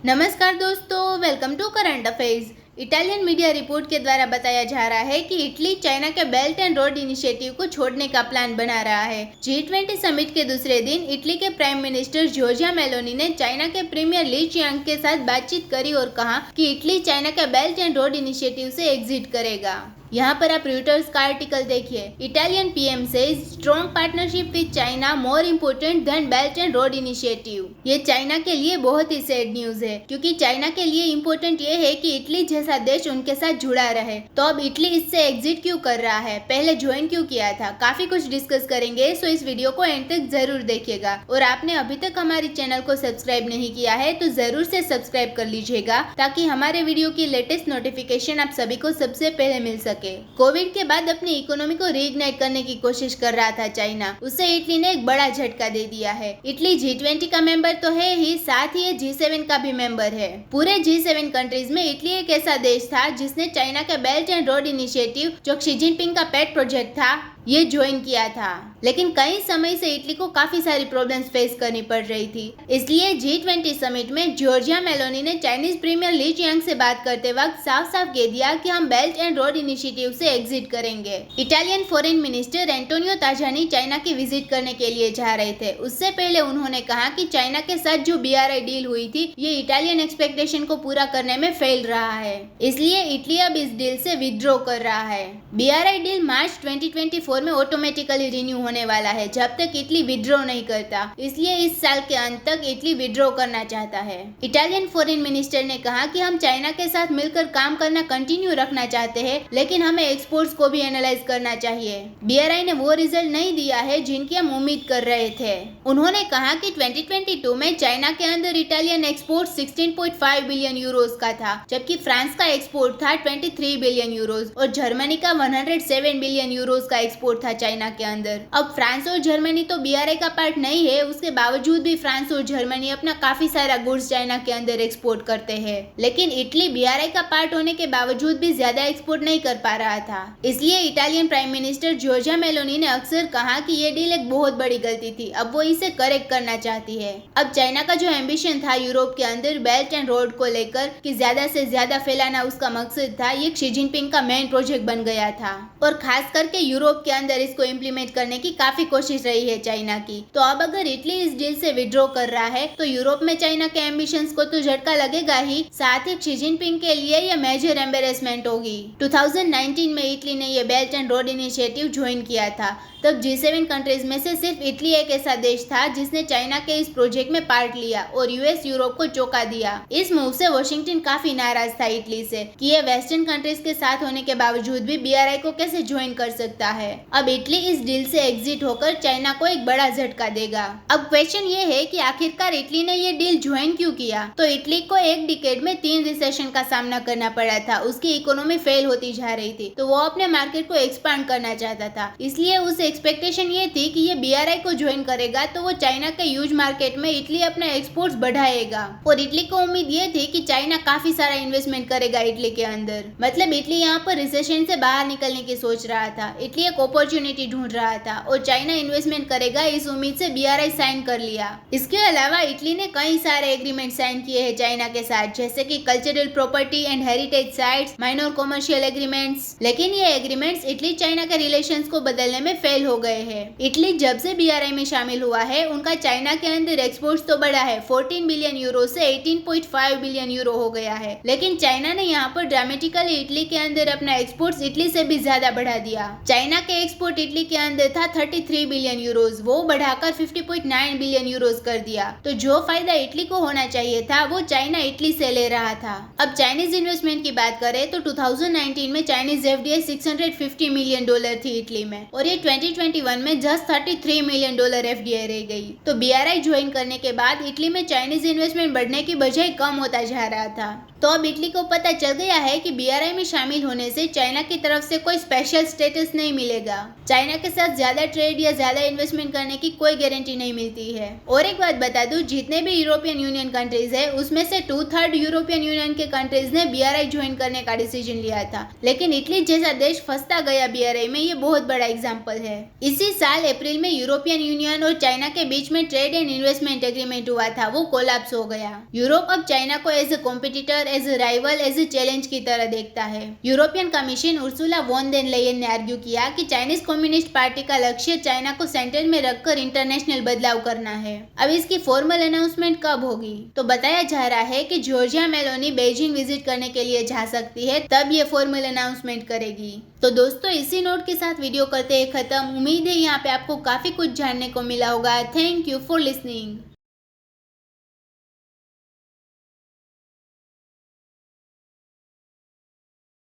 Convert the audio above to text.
नमस्कार दोस्तों, welcome to current affairs. Italian media report के द्वारा बताया जा रहा है कि इटली चाइना के बेल्ट एंड रोड इनिशिएटिव को छोड़ने का प्लान बना रहा है। G20 समिट के दूसरे दिन इटली के प्राइम मिनिस्टर जॉर्जिया मेलोनी ने चाइना के प्रीमियर ली चियांग के साथ बातचीत करी और कहा कि इटली चाइना के बेल्ट एंड रोड इनिशिएटिव से एग्जिट करेगा। यहाँ पर आप रॉयटर्स का आर्टिकल देखिए। Italian PM says strong partnership with China more important then belt and road initiative. ये चाइना के लिए बहुत ही सैड न्यूज है, क्योंकि चाइना के लिए इम्पोर्टेंट ये है कि इटली जैसा देश उनके साथ जुड़ा रहे। तो अब इटली इससे एग्जिट क्यों कर रहा है, पहले ज्वाइन क्यों किया था, काफी कुछ डिस्कस करेंगे। सो इस वीडियो को एंड तक जरूर देखिएगा। और आपने अभी तक हमारे चैनल को सब्सक्राइब नहीं किया है तो जरूर से सब्सक्राइब कर लीजिएगा, ताकि हमारे वीडियो की लेटेस्ट नोटिफिकेशन आप सभी को सबसे पहले मिल सके। कोविड के बाद अपनी इकोनॉमी को रीइग्नाइट करने की कोशिश कर रहा था चाइना, उससे इटली ने एक बड़ा झटका दे दिया है। इटली G20 का मेंबर तो है ही, साथ ही ये G7 का भी मेंबर है। पूरे G7 कंट्रीज में इटली एक ऐसा देश था जिसने चाइना के बेल्ट एंड रोड इनिशिएटिव, जो शी जिनपिंग का पेट प्रोजेक्ट था, ये ज्वाइन किया था। लेकिन कई समय से इटली को काफी सारी प्रॉब्लम्स फेस करनी पड़ रही थी। इसलिए G20 समिट में जॉर्जिया मेलोनी ने चाइनीज प्रीमियर ली चियांग से बात करते वक्त साफ साफ कह दिया कि हम बेल्ट एंड रोड इनिशिएटिव से एग्जिट करेंगे। Italian foreign minister Antonio Tajani China की विजिट करने के लिए जा रहे थे। उससे पहले उन्होंने कहा कि चाइना के साथ जो BRI डील हुई थी, ये इटालियन एक्सपेक्टेशन को पूरा करने में फेल रहा है। इसलिए इटली अब इस डील से विथड्रॉ कर रहा है। BRI डील मार्च 2024 में ऑटोमेटिकली रिन्यू होने वाला है, जब तक इटली विड्रॉ नहीं करता। इसलिए इस साल के अंत तक इटली विड्रॉ करना चाहता है। इटालियन फॉरेन मिनिस्टर ने कहा कि हम चाइना के साथ मिलकर काम करना कंटिन्यू रखना चाहते हैं, लेकिन हमें एक्सपोर्ट्स को भी एनालाइज करना चाहिए। BRI ने वो रिजल्ट नहीं दिया है जिनकी हम उम्मीद कर रहे थे। उन्होंने कहा कि 2022 में चाइना के अंदर इटालियन एक्सपोर्ट 16.5 बिलियन यूरोज का था, जबकि फ्रांस का एक्सपोर्ट था 23 बिलियन यूरोज और जर्मनी का 107 बिलियन यूरोज का एक्सपोर्ट था चाइना के अंदर। अब फ्रांस और जर्मनी तो BRI का पार्ट नहीं है, उसके बावजूद भी फ्रांस और जर्मनी अपना काफी सारा गुड्स चाइना के अंदर एक्सपोर्ट करते हैं। लेकिन इटली BRI का पार्ट होने के बावजूद भी ज्यादा एक्सपोर्ट नहीं कर पा रहा था। इसलिए Italian prime minister Giorgia Meloni ने अक्सर कहा कि ये डील एक बहुत बड़ी गलती थी, अब वो इसे करेक्ट करना चाहती है। अब चाइना का जो एम्बिशन था यूरोप के अंदर बेल्ट एंड रोड को लेकर कि ज्यादा से ज्यादा फैलाना उसका मकसद था, ये शी जिनपिंग का मेन प्रोजेक्ट बन गया था। और खास करके यूरोप के अंदर इसको इम्प्लीमेंट करने की काफी कोशिश रही है चाइना की। तो अब अगर इटली इस डील से विड्रॉ कर रहा है तो यूरोप में चाइना के एम्बिशंस को तो झटका लगेगा ही, साथ ही शी जिनपिंग के लिए यह मेजर एम्बेरसमेंट होगी। 2019 में इटली ने यह belt and road initiative join किया था। तब G7 कंट्रीज में से सिर्फ इटली एक ऐसा देश था जिसने चाइना के इस प्रोजेक्ट में पार्ट लिया और US यूरोप को चौंका दिया। इस मूव से वॉशिंगटन काफी नाराज था इटली से कि ये वेस्टर्न कंट्रीज के साथ होने के बावजूद भी BRI को कैसे ज्वाइन कर सकता है। अब इटली इस डील से एग्जिट होकर चाइना को एक बड़ा झटका देगा। अब क्वेश्चन ये है कि आखिरकार इटली ने ये डील ज्वाइन क्यों किया। तो इटली को एक डिकेड में 3 रिसेशन का सामना करना पड़ा था, उसकी इकोनॉमी फेल होती जा रही थी, तो वो अपने मार्केट को एक्सपांड करना चाहता था। इसलिए उस एक्सपेक्टेशन ये थी कि ये BRI को ज्वाइन करेगा तो वो चाइना के ह्यूज मार्केट में इटली अपना एक्सपोर्ट्स बढ़ाएगा। और इटली को उम्मीद ये थी कि चाइना काफी सारा इन्वेस्टमेंट करेगा इटली के अंदर। मतलब इटली यहाँ पर रिसेशन से बाहर निकलने की सोच रहा था, इटली एक अपॉर्चुनिटी ढूंढ रहा था और चाइना इन्वेस्टमेंट करेगा, इस उम्मीद से BRI साइन कर लिया। इसके अलावा इटली ने कई सारे एग्रीमेंट साइन किए हैं चाइना के साथ, जैसे कि cultural property and heritage sites, minor commercial agreements. लेकिन ये एग्रीमेंट्स इटली चाइना के रिलेशंस को बदलने में फेल हो गए हैं। इटली जब से BRI में शामिल हुआ है, उनका चाइना के अंदर एक्सपोर्ट्स तो बढ़ा है, 14 बिलियन यूरो से 18.5 बिलियन यूरो हो गया है। लेकिन चाइना ने यहाँ पर ड्रामेटिकली इटली के अंदर अपना एक्सपोर्ट्स इटली से भी ज्यादा बढ़ा दिया। चाइना के एक्सपोर्ट इटली के अंदर था 33 बिलियन यूरोज, वो बढ़ाकर 50.9 बिलियन यूरोज कर दिया। तो जो फायदा इटली को होना चाहिए था वो चाइना इटली से ले रहा था। अब चाइनीज इन्वेस्टमेंट की बात करें तो 2019 में चाइनीज FDI $650 मिलियन थी इटली में, और ये 2021 में जस्ट $33 मिलियन FDI रह गई। तो BRI ज्वाइन करने के बाद इटली में चाइनीज इन्वेस्टमेंट बढ़ने की बजाय कम होता जा रहा था। तो अब इटली को पता चल गया है कि BRI में शामिल होने से चाइना की तरफ से कोई स्पेशल स्टेटस नहीं मिलेगा। चाइना के साथ ज्यादा ट्रेड या ज्यादा इन्वेस्टमेंट करने की कोई गारंटी नहीं मिलती है। और एक बात बता दूं, जितने भी यूरोपियन यूनियन कंट्रीज है उसमें से 2/3 यूरोपियन यूनियन के कंट्रीज ने BRI ज्वाइन करने का डिसीजन लिया था, लेकिन इटली जैसा देश फंसता गया BRI में। ये बहुत बड़ा एग्जाम्पल है। इसी साल अप्रैल में यूरोपियन यूनियन और चाइना के बीच में ट्रेड एंड इन्वेस्टमेंट एग्रीमेंट हुआ था, वो कोलैप्स हो गया। यूरोप अब चाइना को as a competitor, as a rival, as a challenge की तरह देखता है। European Commission Ursula von der Leyen ने आर्ग्यू किया कि चाइनीज कम्युनिस्ट पार्टी का लक्ष्य चाइना को सेंटर में रखकर इंटरनेशनल बदलाव करना है। अब इसकी फॉर्मल अनाउंसमेंट कब होगी? तो बताया जा रहा है कि जॉर्जिया मेलोनी बीजिंग विजिट करने के लिए जा सकती है, तब ये फॉर्मल अनाउंसमेंट करेगी। तो दोस्तों, इसी नोट के साथ वीडियो करते हैं खत्म। उम्मीद है यहाँ पे आपको काफी कुछ जानने को मिला होगा। Thank you for listening.